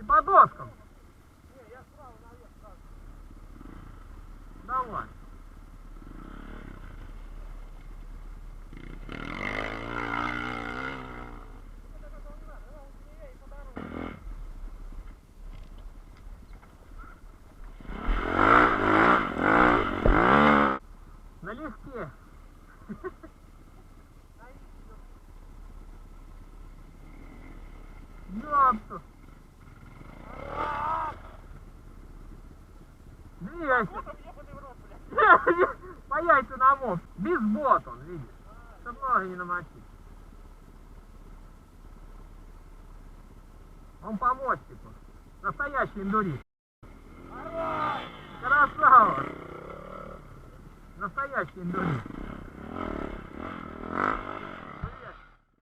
По доскам. Не, я справа наверх сразу. Давай. Налегке. Ёпту. Двигайся. По яйцу намок. Без бот он, видишь. Чтоб ноги не намочить. Он по мостику. Настоящий эндурист. Красава. Настоящий эндурист.